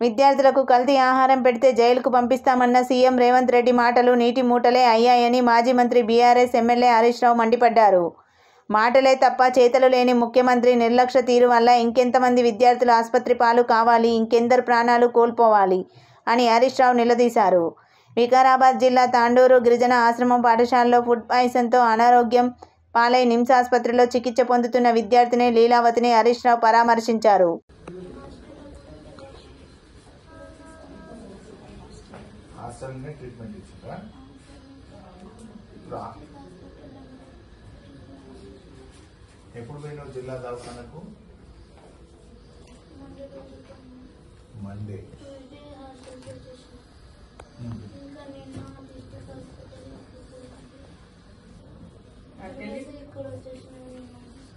విద్యార్థులకు కల్తీ ఆహారం పెడితే జైలుకు పంపిస్తామన్న సీఎం రేవంత్ రెడ్డి మాటలు నీటి మూటలే అయ్యాయని మాజీ మంత్రి బీఆర్ఎస్ ఎమ్మెల్యే హరీష్ రావు మండిపడ్డారు. మాటలే తప్ప చేతలు లేని ముఖ్యమంత్రి నిర్లక్ష్య తీరు వల్ల ఇంకెంతమంది విద్యార్థులు ఆసుపత్రి పాలు కావాలి, ఇంకెందరు ప్రాణాలు కోల్పోవాలి అని హరీష్ రావు నిలదీశారు. వికారాబాద్ జిల్లా తాండూరు గిరిజన ఆశ్రమం పాఠశాలలో ఫుడ్ పాయిజన్తో అనారోగ్యం పాలై నిమ్స్ ఆసుపత్రిలో చికిత్స పొందుతున్న విద్యార్థిని లీలావతిని హరీష్ రావు పరామర్శించారు. ఎప్పుడు పోయినావు జిల్లా దవాఖానకు? మండే.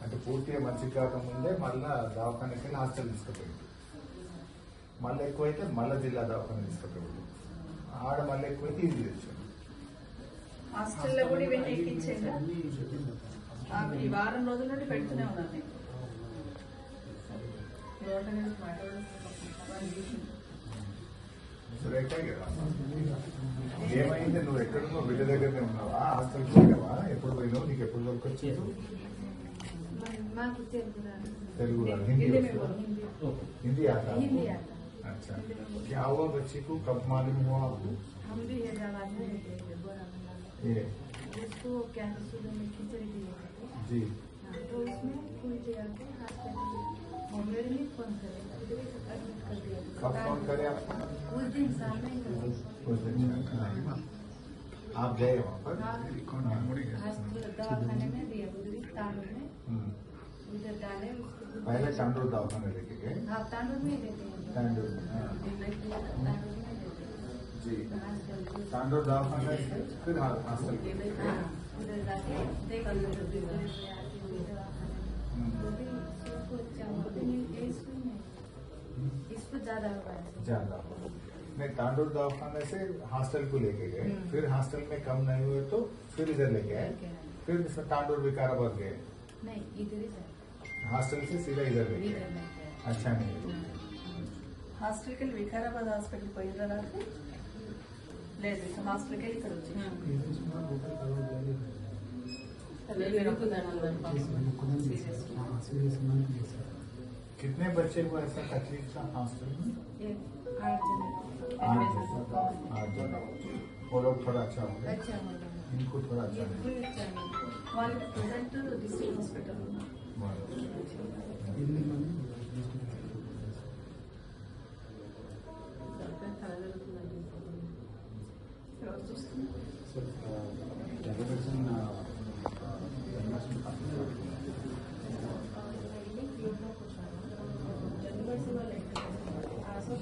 అంటే పూర్తిగా మంచిగా కాకముందే మళ్ళా దవాఖానకి వెళ్ళి హాస్టల్ తీసుకుపోయింది. మళ్ళీ ఎక్కువైతే మళ్ళీ జిల్లా దవాఖాన తీసుకుపోయింది. ఆడ మళ్ళీ ఎక్కువైతే ఇది తెచ్చాడు. హాస్టల్లో కూడా ఇవన్నీ ఎక్కించాను. ఈ వారం రోజుల నుండి పెడుతూనే ఉన్నాను. ఏమైంది? నువ్వు ఎక్కడున్నావు? బిడ్డ దగ్గరనే ఉన్నావా? హాస్టల్కి పోయావా? ఎప్పుడు పోయినావు? నీకు ఎప్పుడు దొరకొచ్చావు? తెలుగు हिंदी आता है? अच्छा, क्या हुआ बच्ची को? कब मालूम हुआ आपको? हम भी हैदराबाद में रहते हैं, ये उसको कैंसर शुरू में खिचड़ी दी जी, तो उसमें पूरी जगह पे हॉस्पिटल मेरे लिए फोन करे, एडमिट कर दिया। कब फोन करे आपको? उस दिन सामने कुछ दिन आप गए वहाँ पर? दवाखाने में दिया, उधर तांडूर में उधर डाले। पहले तांडूर दवाखाने लेके गए? हाँ, तांडूर में देते हैं। तांडूर जी, तांडूर दवाखाने से फिर हॉस्टल उधर जाके देखा इसको ज्यादा नहीं, तांडूर दवाखाने से हॉस्टल को लेके गए, फिर हॉस्टल में कम नहीं हुए तो फिर इधर लेके आए, फिर तांडूर विकाराबाद गए? नहीं, इधर ही हॉस्टल से सीधा इधर लेके आए? अच्छा, नहीं హాస్టల్ కి వికారాబాద్ హాస్పిటల్ పోయిన తర్వాత లేదు, హాస్టల్ కి ఇక్కడ వచ్చి कितने बच्चे को ऐसा तकलीफ था हॉस्टल में? 8 जन। वो लोग थोड़ा अच्छा हो गए, अच्छा हो इनको थोड़ा अच्छा है। వాళ్ళకి ప్రజెంట్ డిస్ట్రిక్ట్ హాస్పిటల్ So,